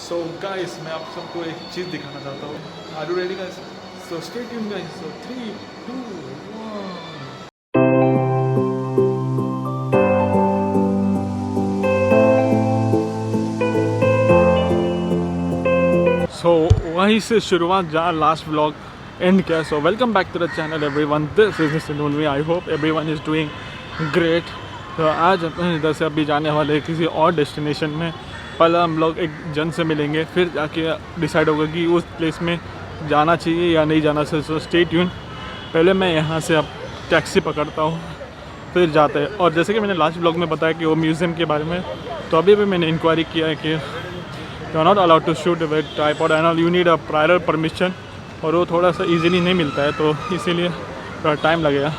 So guys मैं आप सबको एक चीज़ दिखाना चाहता हूँ. Are you ready guys? So stay tune guys. So 3, 2, 1. So वहीं से शुरुआत जहाँ लास्ट व्लॉग एंड किया. So welcome back to the channel everyone. This is mister नूनवी. I hope everyone is doing great. तो आज अपन इधर से अभी जाने वाले किसी और डेस्टिनेशन में. पहले हम लोग एक जन से मिलेंगे, फिर जाके डिसाइड होगा कि उस प्लेस में जाना चाहिए या नहीं जाना चाहिए. सो स्टे ट्यून. पहले मैं यहाँ से अब टैक्सी पकड़ता हूँ, फिर जाते हैं. और जैसे कि मैंने लास्ट ब्लॉग में बताया कि वो म्यूज़ियम के बारे में, तो अभी भी मैंने इंक्वायरी किया है कि you are not allowed to shoot with tripod and all. You need a prior permission, और वो थोड़ा सा इजीली नहीं मिलता है, तो इसीलिए थोड़ा टाइम लगेगा.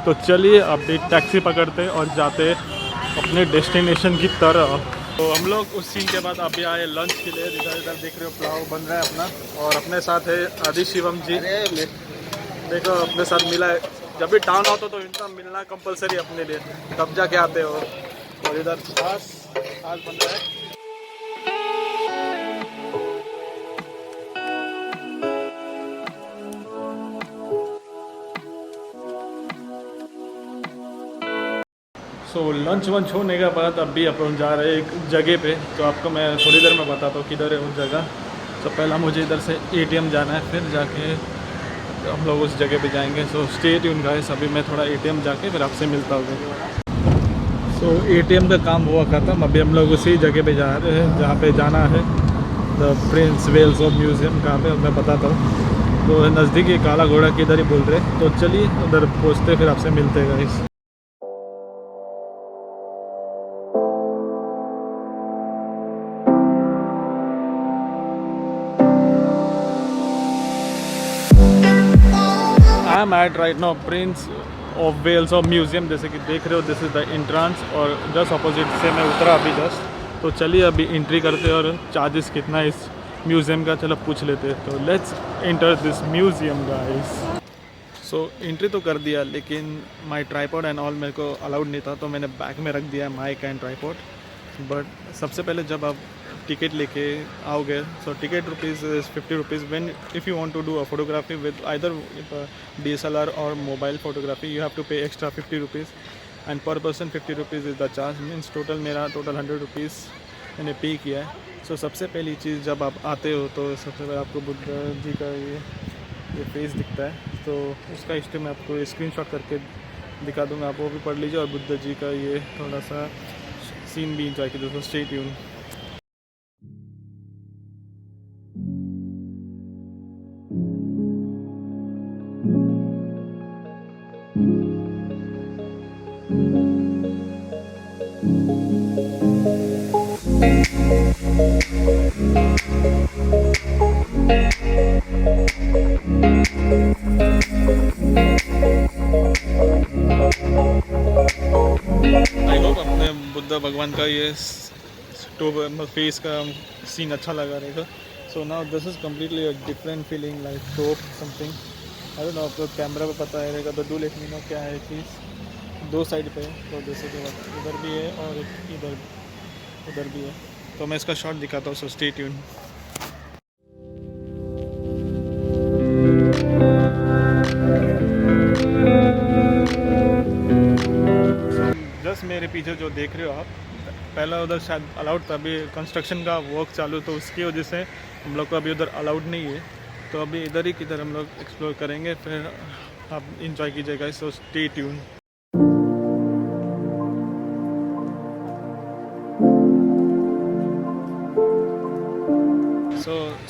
तो चलिए अभी टैक्सी पकड़ते और जाते अपने डेस्टिनेशन की तरफ. तो हम लोग उस सीन के बाद अभी आए लंच के लिए. इधर इधर देख रहे हो पुलाव बन रहा है अपना, और अपने साथ है आदि शिवम जी. देखो अपने साथ मिला है. जब भी टाउन आता तो इनका मिलना कंपलसरी अपने लिए, तब जाके आते हो. और इधर छाछ बन रहा है. सो लंच वंच होने के बाद अभी अपन जा रहे हैं एक जगह पे. तो आपको मैं थोड़ी देर में बताता हूँ किधर है उस जगह. तो पहला मुझे इधर से ATM जाना है, फिर जाके हम लोग उस जगह पे जाएंगे. सो स्टे ट्यून गाइस. अभी मैं थोड़ा ATM जाके फिर आपसे मिलता हूँ. सो ATM का काम हुआ ख़त्म. अभी हम लोग उसी जगह पे जा रहे हैं जहाँ पे जाना है, the Prince Wales of museum. कहाँ पे मैं बताता हूँ. तो नज़दीक ये काला घोड़ा के इधर ही बोल रहे. तो चलिए उधर पहुँचते फिर आपसे मिलते हैं guys. I am at right now Prince of Wales of museum. जैसे कि देख रहे हो, दिस इज़ द एंट्रेंस, और जस्ट अपोजिट से मैं उतरा अभी जस्ट. तो चलिए अभी एंट्री करते हैं, और चार्जेस कितना है इस म्यूज़ियम का चलो पूछ लेते हैं. तो let's enter this museum guys. So entry तो कर दिया, लेकिन माई ट्राईपॉड एंड ऑल मेरे को अलाउड नहीं था, तो मैंने बैग में रख दिया माइक एंड ट्राईपॉड. बट सबसे पहले जब आप टिकट लेके आओगे, so ticket rupees is 50 rupees. When if you want to do a photography with either DSLR और mobile photography, you have to pay extra 50 rupees, and per person 50 rupees is the charge. Means मेरा total 100 rupees मैंने pay किया है. सो सबसे पहली चीज़ जब आप आते हो तो सबसे पहले आपको बुद्ध जी का ये फेस दिखता है. तो उसका हिस्ट्री मैं आपको स्क्रीनशॉट करके दिखा दूँगा, आप वो भी पढ़ लीजिए. और बुद्ध जी का ये थोड़ा सा सीन भी इंजॉय कीजिए. दोस्तों स्टे ट्यून. आई होप अपने बुद्ध भगवान का ये फेस का सीन अच्छा लगा रहेगा. So now this is completely a different feeling like टोप समथिंग. आई डोंट नो, आपको कैमरा पे पता रहेगा तो डू लेट मी नो क्या है चीज़. दो साइड पे है, तो जैसे कि इधर भी है और इधर भी है. तो मैं इसका शॉट दिखाता हूँ. सो स्टे ट्यून. जस्ट मेरे पीछे जो देख रहे हो आप, पहला उधर शायद अलाउड था. अभी कंस्ट्रक्शन का वर्क चालू, तो उसकी वजह से हम लोग को अभी उधर अलाउड नहीं है. तो अभी इधर ही किधर हम लोग एक्सप्लोर करेंगे, फिर आप इंजॉय कीजिएगा. सो stay tune.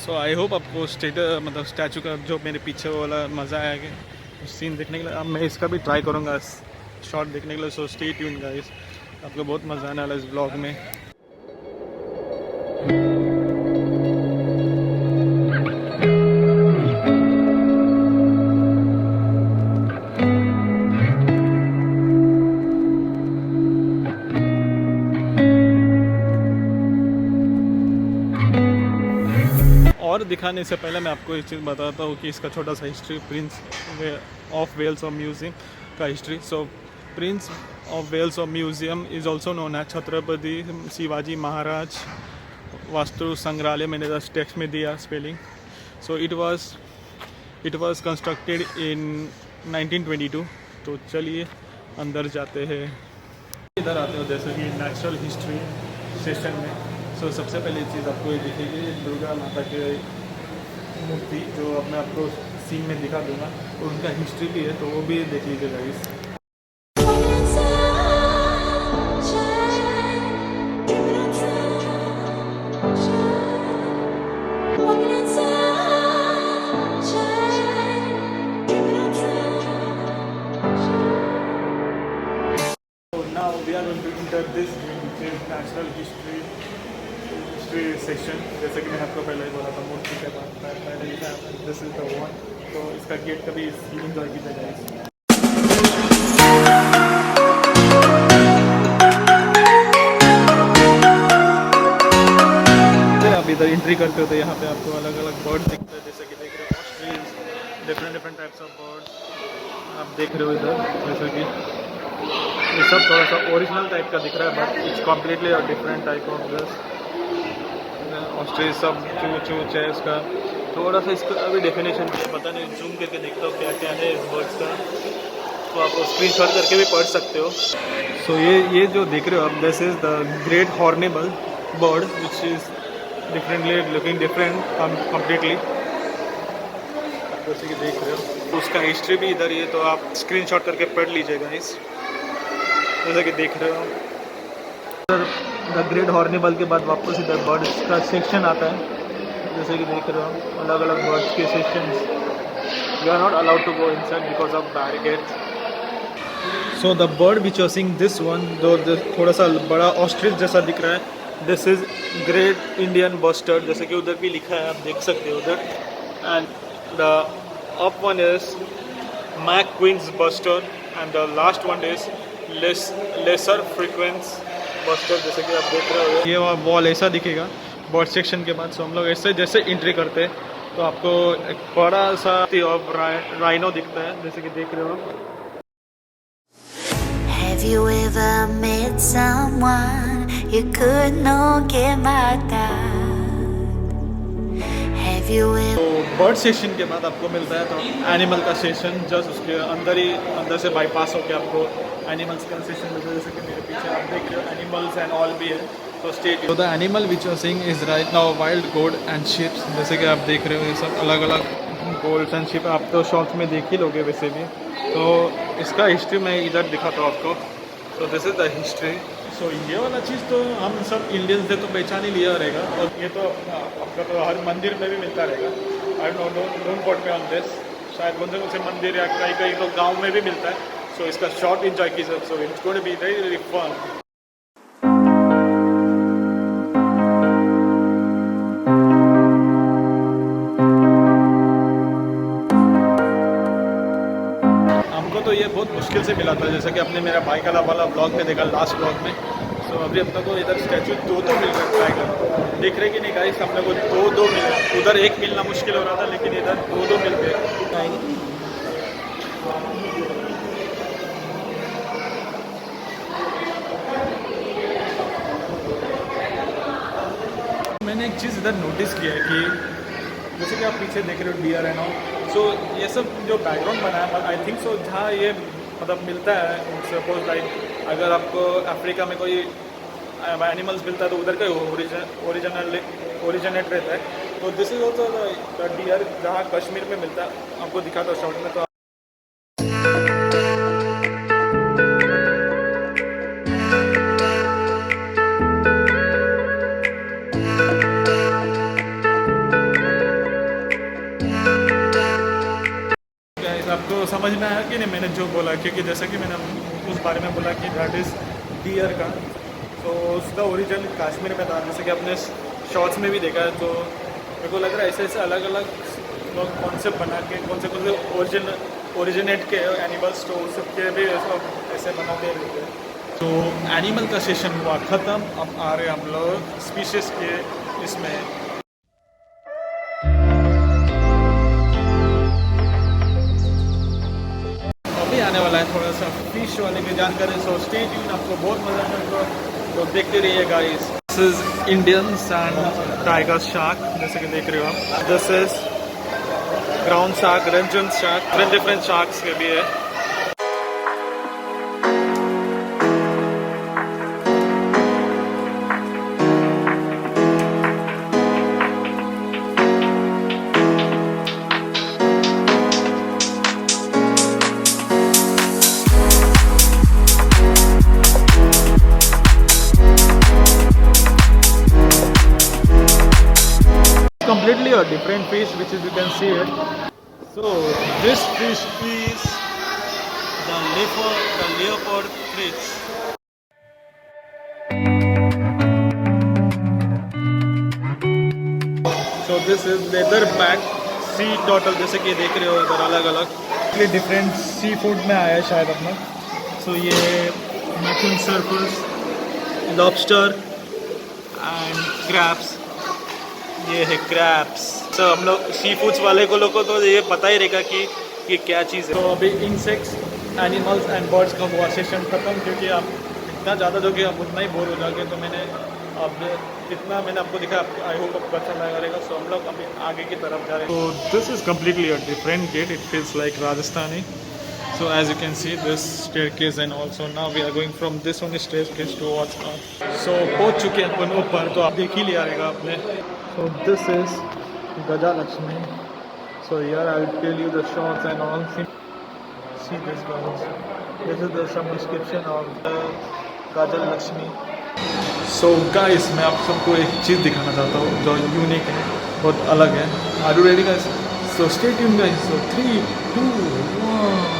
So I hope आपको स्टैचू का जो मेरे पीछे वाला मज़ा आएगा सीन देखने के लिए. अब मैं इसका भी ट्राई करूँगा शॉट देखने के लिए. सो स्टे ट्यून गाइस. आपको बहुत मज़ा आने वाला है इस ब्लॉग में. और दिखाने से पहले मैं आपको एक चीज़ बताता हूँ कि इसका छोटा सा history. Prince of Wales of museum का history. So prince of Wales or museum is also known as Chhatrapati Shivaji Maharaj vastu संग्रहालय, मैंने बस टेक्स्ट में दिया spelling. So it was constructed in 1922. तो चलिए अंदर जाते हैं. इधर आते हो जैसे कि नेचुरल हिस्ट्री सेशन में. सो सबसे पहली चीज़ आपको ये दिखेगी दुर्गा माता की मूर्ति, जो अब मैं आपको सीन में दिखा दूंगा. और उनका हिस्ट्री भी है, तो वो भी देख लीजिएगा इस. Now we are going to enter this which is natural history section. जैसे कि मैंने आपको पहले ही बोला था, मूर्ति के बाद पहले लिखा है दिस इज द वन. तो इसका गेट कभी इंजॉय कीजिएगा. आप इधर एंट्री करते हो तो यहाँ पे आपको अलग अलग बर्ड दिखते हैं. जैसे कि देख रहे हो ostrich, different types of birds आप देख रहे हो इधर. जैसे कि ये सब थोड़ा सा ओरिजिनल टाइप का दिख रहा है, बट इट्स कम्प्लीटली और different type of this. Ostrich सब चूच है. इसका थोड़ा सा इसका अभी डेफिनेशन पता नहीं, जूम करके देखता हूँ क्या क्या है इस बर्ड्स का. तो आप स्क्रीनशॉट करके भी पढ़ सकते हो. सो ये जो देख रहे हो आप, this is the great hornbill bird which is differently looking different completely. जैसे कि देख रहे हो उसका हिस्ट्री भी इधर ही है, तो आप स्क्रीनशॉट करके पढ़ लीजिएगा इस. जैसे कि देख रहे हो सर, द ग्रेट हॉर्नेबल के बाद वापस इधर बर्ड्स का सेक्शन आता है. जैसे कि देख रहे हो अलग अलग बर्ड्स के sections. You are not allowed to go inside because of barricades. So the bird which are seeing this one, जो थोड़ा सा बड़ा ऑस्ट्रिच जैसा दिख रहा है, this is great Indian bustard. जैसे कि उधर भी लिखा है, आप देख सकते हो उधर. And the up one is MacQueen's bustard and the last one is lesser frequence bustard. जैसे कि आप देख रहे हो ये वॉल ऐसा दिखेगा बर्ड सेक्शन के बाद. सो हम लोग ऐसे जैसे एंट्री करते हैं तो आपको एक बड़ा सा ऑफ राइनो दिखता है. जैसे कि देख रहे हो. Have you ever met someone you could not get like that? Have you ever? तो बर्ड सेक्शन के बाद आपको मिलता है तो एनिमल का सेशन. जस्ट उसके अंदर से बाईपास होकर आपको एनिमल्स का सेशन मिलता है. जैसे कि मेरे पीछे आप देख रहे हो एनिमल्स एंड ऑल भी है. तो स्टेट तो the animal which are seeing is right now wild goat and sheeps. जैसे कि आप देख रहे हो ये सब अलग अलग गोल्ड एंड शिप. आप तो शॉप्स में देख ही लोगे वैसे भी. तो इसका हिस्ट्री मैं इधर दिखाता हूँ आपको. So this is the history. So ये वाला चीज़ तो हम सब इंडियंस से तो पहचान ही लिया रहेगा. और ये तो आपका तो हर मंदिर में भी मिलता रहेगा. I don't quote me on this. शायद कौन से मंदिर या कहीं कहीं तो गाँव में भी मिलता है. सो इसका शॉर्ट इंजॉय कीजिए. So it's going to be very fun. हमको तो ये बहुत मुश्किल से मिला था. जैसा कि आपने मेरा बाइक वाला ब्लॉग में देखा, लास्ट ब्लॉग में. सो अभी अपने को इधर स्टैचू दो मिल रहा है. ट्राई कर देख रहे कि नहीं गाइस, अपने को दो मिला. उधर एक मिलना मुश्किल हो रहा था, लेकिन इधर दो मिल गए. मैंने एक चीज़ इधर नोटिस किया है कि जैसे कि आप पीछे देख रहे हो डियर एंड ऑल. सो ये सब जो बैकग्राउंड बना है, आई थिंक सो जहाँ ये मतलब मिलता है, सपोज लाइक अगर आपको अफ्रीका में कोई एनिमल्स मिलता है तो उधर का ओरिजिनेट रहता है. तो this is also the deer जहाँ कश्मीर में मिलता है. आपको दिखा था शॉर्ट में. तो आपको समझ में आया कि नहीं मैंने जो बोला, क्योंकि जैसा कि मैंने उस बारे में बोला कि दैट इज़ डियर का. तो उसका ओरिजिन कश्मीर में था, जैसे कि आपने शॉर्ट्स में भी देखा है. तो मेरे को लग रहा है ऐसे ऐसे अलग अलग लोग कॉन्सेप्ट बना के कौन से ओरिजिनेट के एनिमल्स, तो सबके भी ऐसे बनाते रहते हैं. तो एनिमल का सेशन हुआ ख़त्म. अब आ रहे हम लोग स्पीशीज़ के इसमें. आने वाला है थोड़ा सा फिश वाले में जानकारी. सो स्टे ट्यून, आपको बहुत मज़ा आएगा. तो देखते रहिए guys. This is Indian sand tiger shark, जैसे कि देख रहे हो आप. This is ground shark, Ranjun shark, different sharks के भी है. Completely a different fish, which is you can see it. So this fish is the leopard fish. So this is leatherback sea turtle, जैसे कि देख रहे हो इधर अलग अलग ये डिफरेंट सी फूड में आया है शायद अपना. So ये making surfers, lobster and crabs. ये है क्रैब्स. तो हम लोग सी फूड्स वाले को लोगों को तो ये पता ही रहेगा कि ये क्या चीज़ है. तो अभी इंसेक्ट्स, एनिमल्स एंड बर्ड्स का हुआ सेशन खत्म, क्योंकि आप इतना ज़्यादा जो कि आप उतना ही बोर हो जाओगे. तो मैंने अब इतना मैंने आपको दिखा. आई होप आपको अच्छा लगा रहेगा. सो हम लोग अभी आगे की तरफ जा रहे हैं. तो this is completely a different gate. It feels like Rajasthani. So as you can see, this staircase, and also now we are going from this only staircase towards up. So पहुंच चुके हैं अपन ऊपर. तो आप देख ही लिया रहेगा आपने. So this is Gajalakshmi. So here I will tell you the shots and all. See this guys. This is the some description of the Gajalakshmi. So guys, मैं आप सबको एक चीज़ दिखाना चाहता हूँ जो यूनिक है, बहुत अलग है. Are you ready guys? So stay tuned guys. So 3, 2, 1.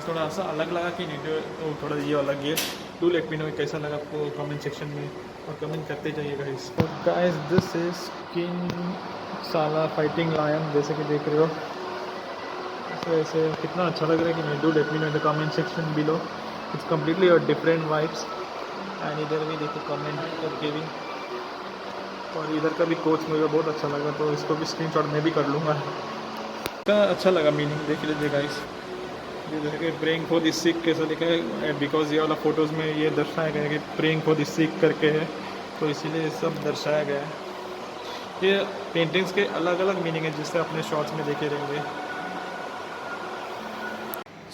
थोड़ा सा अलग लगा कि नहीं, तो थोड़ा ये अलग है. डू लेट मी नो कैसा लगा आपको कमेंट सेक्शन में, और कमेंट करते जाइएगा गाइस. तो गाइस दिस इज किंग साला फाइटिंग लायन, जैसे कि देख रहे हो. ऐसे कितना अच्छा लग रहा है कि नहीं. Do let me know in the comment section below. It's completely और डिफरेंट वाइब्स. एंड इधर भी देखो कमेंट करके भी. और इधर का भी कोच मुझे बहुत अच्छा लगा, तो इसको भी स्क्रीनशॉट मैं भी कर लूँगा. अच्छा लगा मीनिंग देख लीजिए गाइस. ये देखिए प्रेइंग फॉर द सिक कैसा लिखा है, बिकॉज ये वाला फोटोज़ में ये दर्शाया गया है कि प्रेइंग फॉर द सिक करके है, तो इसीलिए ये सब दर्शाया गया है. ये पेंटिंग्स के अलग अलग मीनिंग है, जिससे अपने शॉर्ट्स में देखे रहेंगे.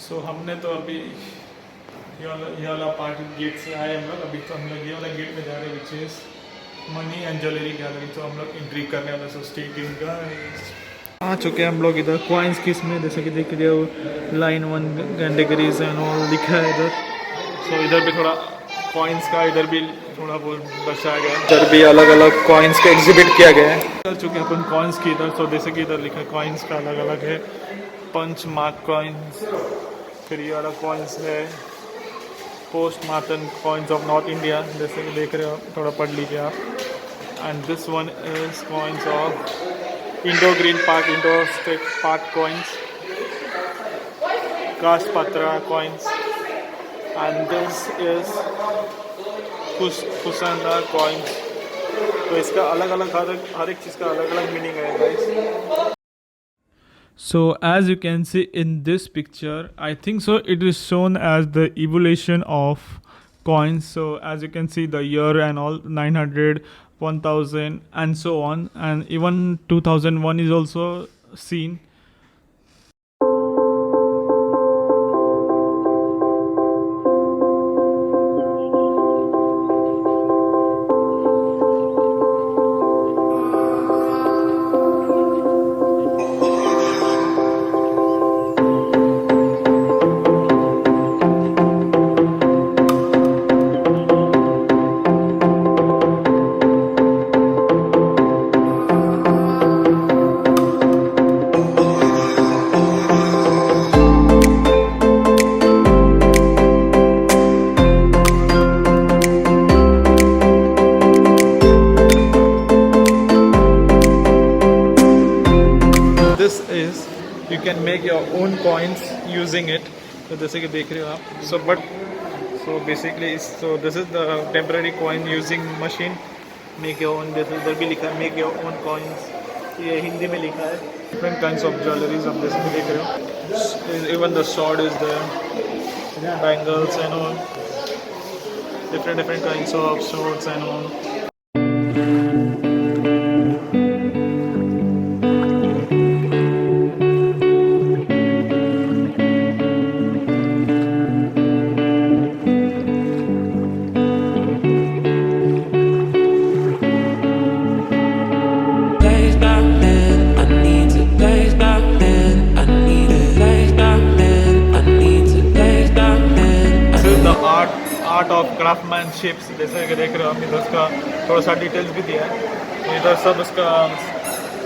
सो हमने तो अभी ये वाला पार्ट गेट से आए हम लोग. अभी तो हम लोग ये वाला गेट में जा रहे हैं, which is money and jewellery gallery. तो हम लोग एंट्री करने वाले. So stay tuned guys. आ चुके हैं हम लोग इधर कॉइन्स की इसमें, जैसे कि देख लीजिए लाइन 1 कैटेगरीज एंड ऑल लिखा है इधर. सो इधर भी थोड़ा कॉइन्स का इधर भी थोड़ा बहुत दर्शाया गया है. इधर भी अलग अलग कॉइन्स का एग्जिबिट किया गया है. कर चुके हैं अपन कॉइन्स की इधर. तो जैसे कि इधर लिखा है कॉइन्स का अलग अलग है. पंच मार्क कॉइन्स, फिर ये वाला कॉइन्स है post Marton coins of north India, जैसे कि देख रहे हो. थोड़ा पढ़ लीजिए आप. And this one is coins of Indo Green Park, Indo State Park coins, Caste Patra coins, and this is Kusanda coins. तो इसका अलग अलग हर एक चीज़ का अलग अलग मीनिंग है guys. So as you can see in this picture, I think so it is shown as the evolution of coins. So as you can see the year and all 900, 1000 and so on, and even 2001 is also seen. You can make your own coins using it. तो जैसे कि देख रहे हो आप. So but So basically, so this is the temporary coin using machine. Make your own. This इधर भी लिखा है make your own coins. ये हिंदी में लिखा है. Different kinds of jewelries आप जैसे देख रहे हो. Even the sword is there. Bangles and all. Different kinds of swords and all. Art of craftsmanship जैसे कि देख रहे हो आप इधर उसका थोड़ा सा डिटेल्स भी दिया है. इधर सब उसका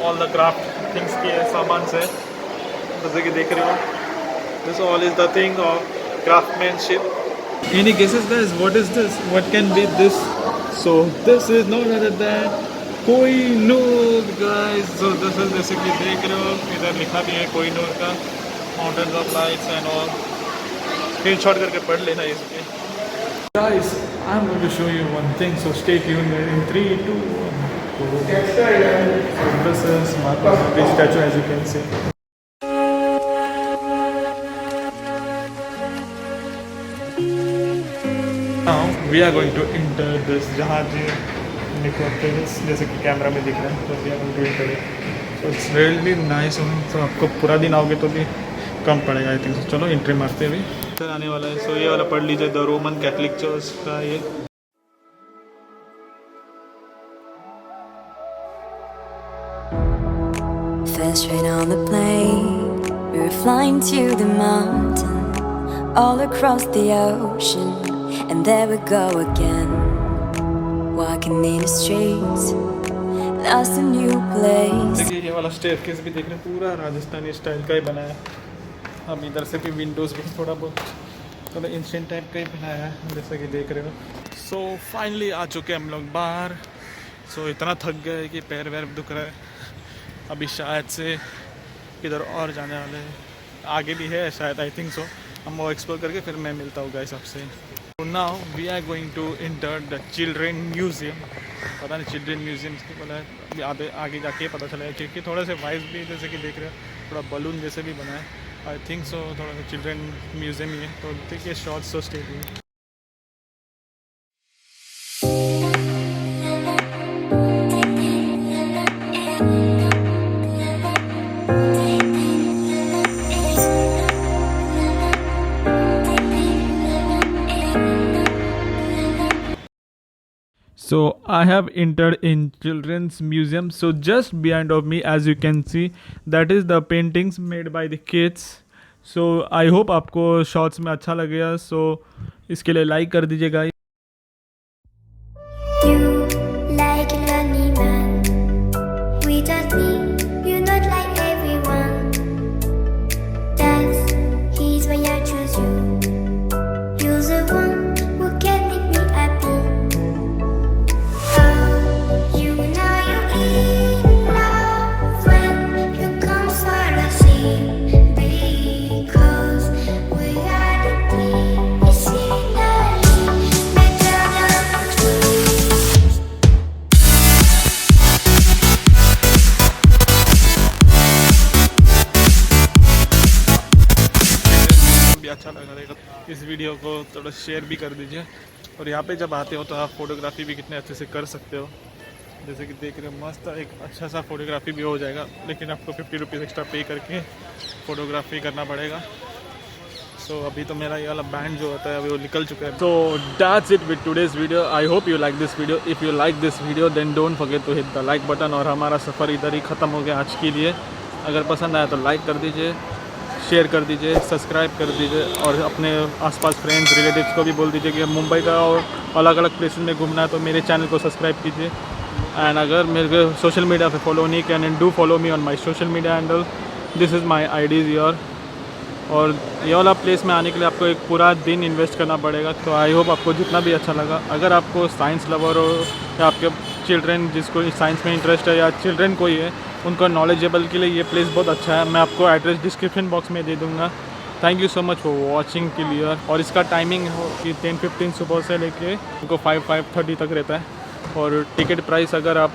ऑल द क्राफ्ट थिंग्स के सामान से जैसे कि देख रहे हो. This all is the thing of craftsmanship. Any guesses guys what is this? What can be this? So this is not other than Kohinoor guys. So this is जैसे कि देख रहे हो इधर लिखा भी है कोहिनूर का mountains of lights and all. Screenshot करके पढ़ लेना इसके. Guys, I'm going to show you one thing, so stay tuned. In 3, 2, 1. So this is Mahatma Gandhi statue, as you can see. Now we are going to enter this जहाज निकोप्टेरिस जैसे कि camera में दिख रहा है. तो we are going to enter it. So it's really nice. तो आपको पूरा दिन आओगे तो भी कम पड़ेगा आई थिंक. so, चलो एंट्री मारते हैं अभी. आने वाला है. सो ये वाला पढ़ लीजिए द रोमन कैथलिक चर्च का. ये First train on the plane, we were flying to the mountain, all across the ocean, and there we go again, walking in the streets, lost a new place. देखिए ये वाला staircase भी देख रहे हैं पूरा राजस्थानी स्टाइल का ही बना है. अब इधर से भी विंडोज़ भी थोड़ा बहुत थोड़ा एंशिएंट टाइप का ही बनाया है जैसा कि देख रहे हो. सो फाइनली आ चुके हम लोग बाहर. सो इतना थक गए कि पैर वैर दुख रहा है. अभी शायद से किधर और जाने वाले हैं. आगे भी है शायद आई थिंक सो. हम वो एक्सप्लोर करके फिर मैं मिलता हूँ गाइस आपसे. Now we are going to enter the children museum. पता नहीं चिल्ड्रेन म्यूज़ियम की बोला है. आगे जाके पता चलेगा क्योंकि थोड़े से वाइब्स भी जैसे कि देख रहे हो थोड़ा बलून जैसे भी बना है. आई थिंक सो थोड़ा सा चिल्ड्रेन म्यूज़ियम ही है. तो देखिए shorts so stay tuned. So I have entered in children's museum. So just behind of me, as you can see, that is the paintings made by the kids. So I hope आपको shorts में अच्छा लगेगा. So इसके लिए like कर दीजिएगा. You like a lonely man without me, you're not like everyone. That's he's why I choose you. You're the one who can make me happy. Oh, you know you're in love when you come for the sea. Because we are the peace in the better than trees. भी अच्छा लगा रहेगा. इस video को थोड़ा share भी कर दीजिए. और यहाँ पे जब आते हो तो आप फोटोग्राफी भी कितने अच्छे से कर सकते हो. जैसे कि देख रहे हो मस्त एक अच्छा सा फोटोग्राफी भी हो जाएगा. लेकिन आपको 50 रुपीज़ एक्स्ट्रा पे करके फ़ोटोग्राफी करना पड़ेगा. सो अभी तो मेरा ये वाला बैंड जो होता है अभी वो निकल चुका है. So that's it with today's video. I hope you like this video. If you like this video then don't forget to hit the like button. और हमारा सफ़र इधर ही ख़त्म हो गया आज के लिए. अगर पसंद आया तो लाइक कर दीजिए, शेयर कर दीजिए, सब्सक्राइब कर दीजिए. और अपने आसपास फ्रेंड्स रिलेटिव्स को भी बोल दीजिए कि मुंबई का और अलग अलग प्लेसेस में घूमना है तो मेरे चैनल को सब्सक्राइब कीजिए. एंड अगर मेरे सोशल मीडिया पे फॉलो नहीं किया and do follow me on my social media handle. This is my IDs your. और ये वाला प्लेस में आने के लिए आपको एक पूरा दिन इन्वेस्ट करना पड़ेगा. तो आई होप आपको जितना भी अच्छा लगा. अगर आपको साइंस लवर हो या आपके चिल्ड्रेन जिसको साइंस में इंटरेस्ट है या चिल्ड्रेन कोई है उनको नॉलेजेबल के लिए ये प्लेस बहुत अच्छा है. मैं आपको एड्रेस डिस्क्रिप्शन बॉक्स में दे दूँगा. Thank you so much for watching clear. और इसका टाइमिंग हो कि 10:15 सुबह से लेके उनको 5:30 तक रहता है। और टिकट प्राइस अगर आप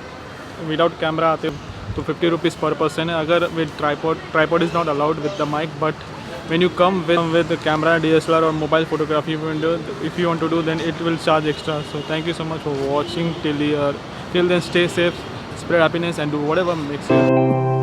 विदाउट कैमरा आते हो तो 50 रुपीज़ पर पर्सन है। अगर with tripod is not allowed with the mic, but when you come with the camera, DSLR or mobile photography, if you want to do, then it will charge extra. So thank you so much for watching till here. Till then, stay safe, spread happiness, and do whatever makes you